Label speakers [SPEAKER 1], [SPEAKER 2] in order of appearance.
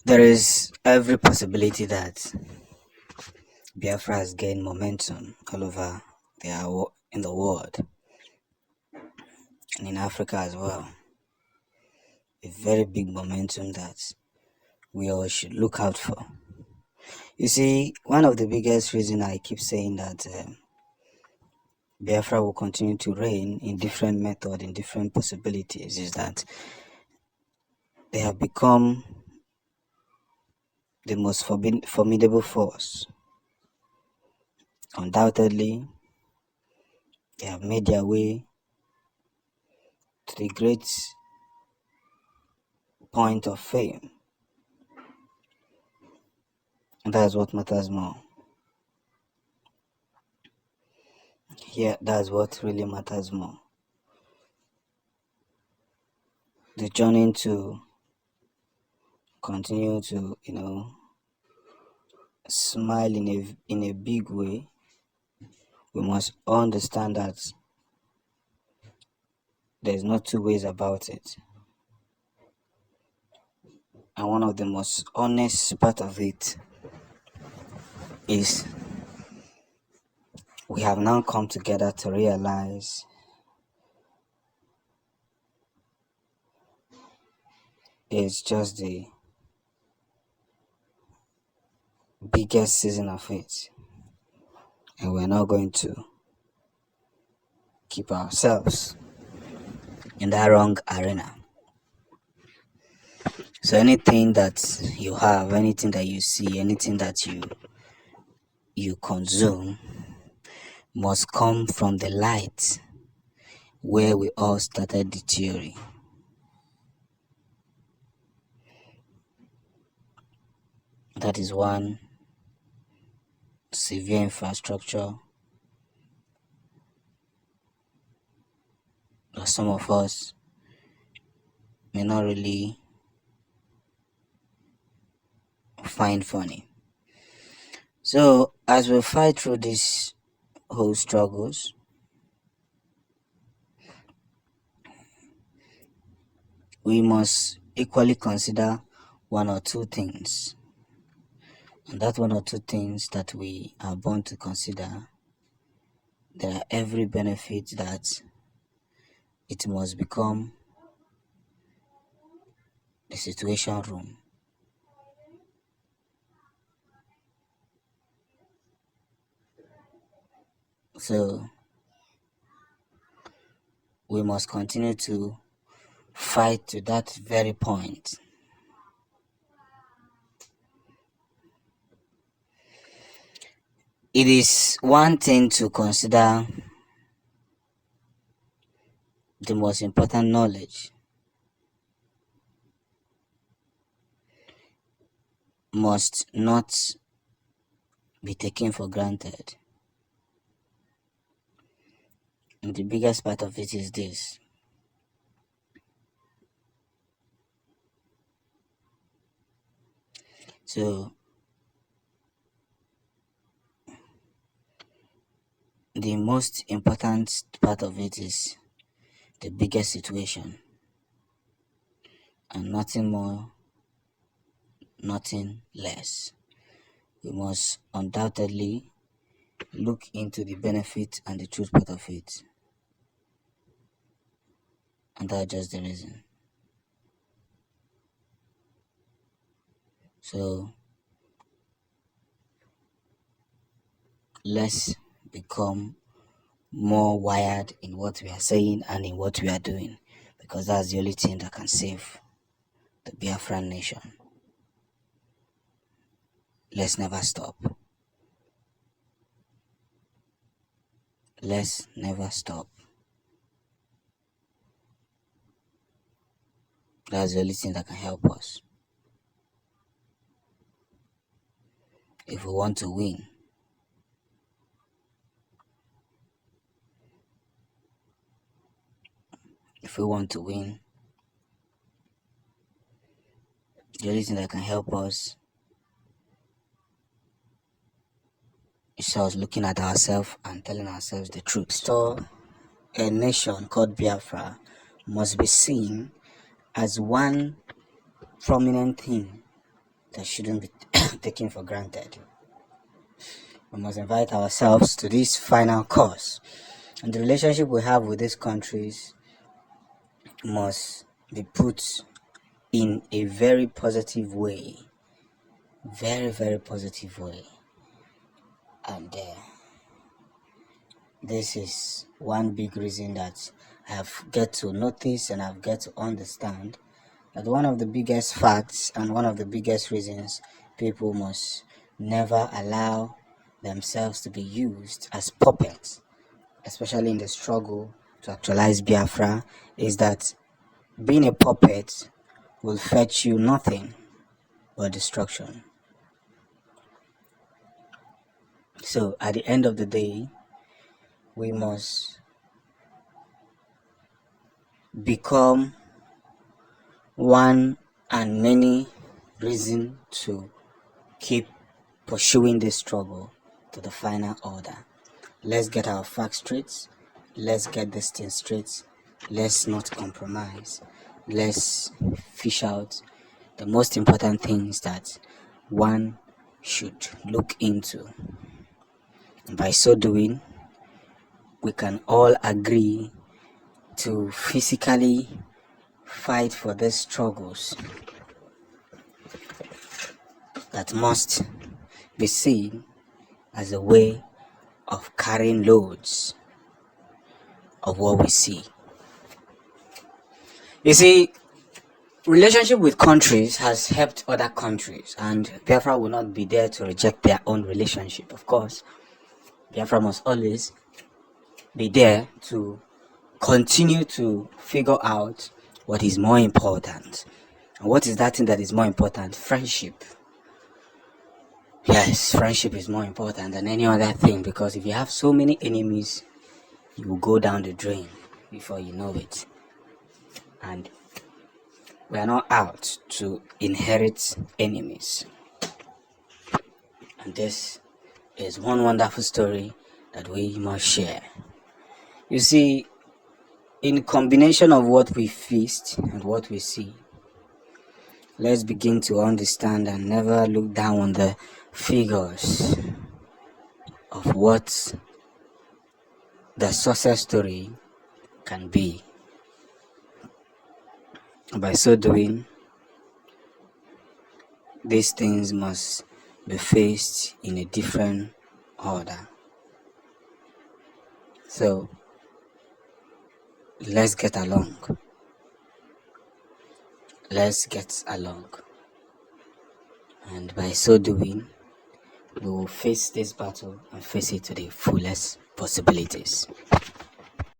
[SPEAKER 1] There is every possibility that Biafra has gained momentum all over in the world and in Africa as well. A very big momentum that we all should look out for. You see, one of the biggest reasons I keep saying that Biafra will continue to reign in different method, in different possibilities, is that they have become the most formidable force. Undoubtedly, they have made their way to the great point of fame. And that's what matters more. Yeah, that's what really matters more. The journey to continue to, smile in a big way, we must understand that there's no two ways about it. And one of the most honest part of it is we have now come together to realize it's just the biggest season of it. And we're not going to keep ourselves in that wrong arena. So anything that you have, anything that you see, anything that you consume must come from the light where we all started the theory. That is one severe infrastructure that some of us may not really find funny. So as we fight through these whole struggles, we must equally consider one or two things. And that one or two things that we are born to consider, there are every benefit that it must become the situation room. So we must continue to fight to that very point. It is one thing to consider the most important knowledge must not be taken for granted. And the biggest part of it is this. So the most important part of it is the biggest situation, and nothing more, nothing less. We must undoubtedly look into the benefit and the truth part of it. And that's just the reason. So let's become more wired in what we are saying and in what we are doing, because that's the only thing that can save the Biafran nation. Let's never stop. Let's never stop. That's the only thing that can help us. If we want to win, the only thing that can help us is us looking at ourselves and telling ourselves the truth. So, a nation called Biafra must be seen as one prominent thing that shouldn't be taken for granted. We must invite ourselves to this final course, and the relationship we have with these countries must be put in a very positive way, very, very positive way. And this is one big reason that I've get to notice and I've get to understand that one of the biggest facts and one of the biggest reasons people must never allow themselves to be used as puppets, especially in the struggle to actualize Biafra, is that being a puppet will fetch you nothing but destruction. So at the end of the day, we must become one and many reason to keep pursuing this struggle to the final order. Let's get our facts straight. Let's get this thing straight. Let's not compromise. Let's fish out the most important things that one should look into. And by so doing, we can all agree to physically fight for these struggles that must be seen as a way of carrying loads of what we see. You see, relationship with countries has helped other countries, and Biafra will not be there to reject their own relationship. Of course, Biafra must always be there to continue to figure out what is more important. And what is that thing that is more important? Friendship. Yes, friendship is more important than any other thing, because if you have so many enemies, you will go down the drain before you know it. And we are not out to inherit enemies. And this is one wonderful story that we must share. You see, in combination of what we feast and what we see, let's begin to understand and never look down on the figures of what the success story can be. By so doing, these things must be faced in a different order. So, let's get along. Let's get along. And by so doing, we will face this battle and face it to the fullest possibilities.